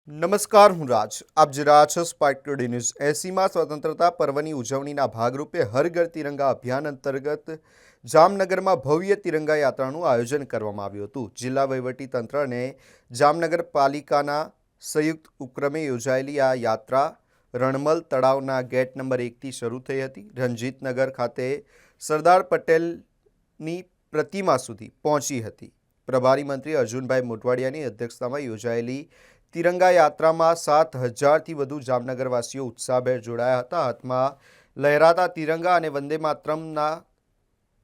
નમસ્કાર, હું રાજ. આપ જોઈ રહ્યા છો સ્પાર્ક ટુડે ન્યૂઝ. 80મા સ્વતંત્રતા પર્વની ઉજવણીના ભાગરૂપે હર ઘર તિરંગા અભિયાન અંતર્ગત જામનગરમાં ભવ્ય તિરંગા યાત્રાનું આયોજન કરવામાં આવ્યું હતું. જિલ્લા વહીવટીતંત્ર અને જામનગર પાલિકાના સંયુક્ત ઉપક્રમે યોજાયેલી આ યાત્રા રણમલ તળાવના ગેટ નંબર 1થી શરૂ થઈ હતી. રણજીતનગર ખાતે સરદાર પટેલની પ્રતિમા સુધી પહોંચી હતી. પ્રભારી મંત્રી અર્જુનભાઈ મોઢવાડિયાની અધ્યક્ષતામાં યોજાયેલી તિરંગા યાત્રામાં 7,000થી વધુ જામનગરવાસીઓ ઉત્સાહભેર જોડાયા હતા. હાથમાં લહેરાતા તિરંગા અને વંદે માતરમના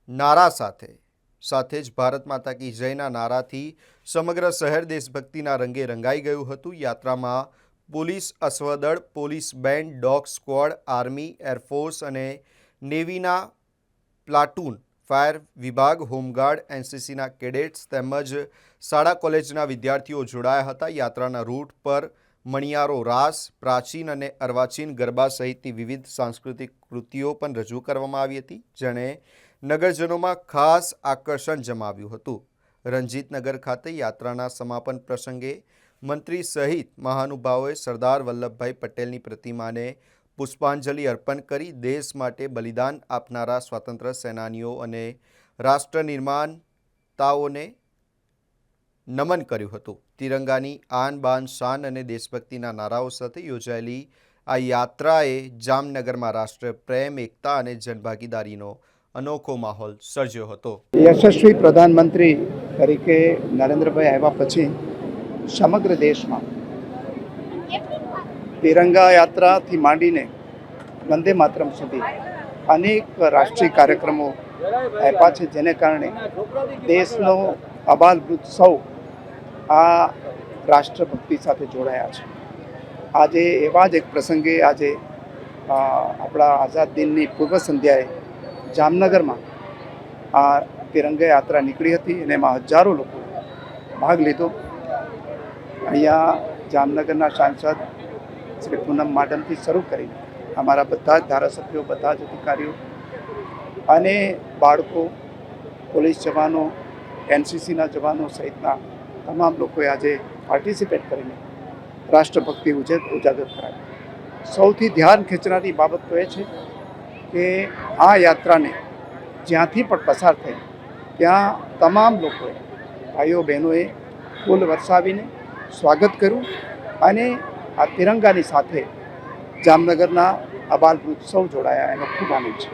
નારા સાથે જ ભારત માતા કી જયના નારાથી સમગ્ર શહેર દેશભક્તિના રંગે રંગાઈ ગયું હતું. યાત્રામાં પોલીસ અશ્વદળ, police band, dog squad, army, air force અને નેવીના પ્લાટૂન, ફાયર વિભાગ, હોમગાર્ડ, એનસીસીના કેડેટ્સ તેમજ શાળા કોલેજના વિદ્યાર્થીઓ જોડાયા હતા. યાત્રાના રૂટ પર મણિયારો રાસ, પ્રાચીન અને અર્વાચીન ગરબા સહિતની વિવિધ સાંસ્કૃતિક કૃતિઓ પણ રજૂ કરવામાં આવી હતી, જેણે નગરજનોમાં ખાસ આકર્ષણ જમાવ્યું હતું. રણજીતનગર ખાતે યાત્રાના સમાપન પ્રસંગે મંત્રી સહિત મહાનુભાવોએ સરદાર વલ્લભભાઈ પટેલની પ્રતિમાને પુષ્પાંજલિ અર્પણ કરી દેશ માટે બલિદાન આપનારા સ્વાતંત્ર્ય સેનાનીઓ અને રાષ્ટ્ર નિર્માતાઓને નમન કર્યું હતું. તિરંગાની આન બાન શાન અને દેશભક્તિના નારાઓ સાથે યોજાયેલી આ યાત્રાએ જામનગરમાં રાષ્ટ્ર પ્રેમ, એકતા અને જનભાગીદારીનો અનોખો માહોલ સર્જ્યો હતો. યશસ્વી પ્રધાનમંત્રી તરીકે નરેન્દ્રભાઈ આવ્યા પછી સમગ્ર દેશમાં તિરંગા યાત્રાથી માંડીને વંદે માતરમ સુધી અનેક રાષ્ટ્રીય કાર્યક્રમો આપ્યા છે, જેને કારણે દેશનો અબાલવૃદ્ધ સૌ આ રાષ્ટ્રભક્તિ સાથે જોડાયા છે. આજે એવા જ એક પ્રસંગે આજે આપણા આઝાદ દિનની પૂર્વ સંધ્યાએ જામનગરમાં આ તિરંગા યાત્રા નીકળી હતી અને એમાં હજારો લોકો ભાગ લીધો. અહીંયા જામનગરના સાંસદ શ્રી પૂનમ માડમથી શરૂ કરીને અમારા બધા જ ધારાસભ્યો, બધા જ અધિકારીઓ અને બાળકો, પોલીસ જવાનો, એનસીસીના જવાનો સહિતના તમામ લોકોએ આજે પાર્ટિસિપેટ કરીને રાષ્ટ્રભક્તિ ઉજાગર કરાવી. સૌથી ધ્યાન ખેંચનારી બાબત તો એ છે કે આ યાત્રાને જ્યાંથી પણ પસાર થઈ ત્યાં તમામ લોકોએ, ભાઈઓ બહેનોએ ફૂલ વરસાવીને સ્વાગત કર્યું અને આ તિરંગાની સાથે જામનગરના અબાલવૃદ્ધ સૌ જોડાયા. એનો ખૂબ આનંદ છે.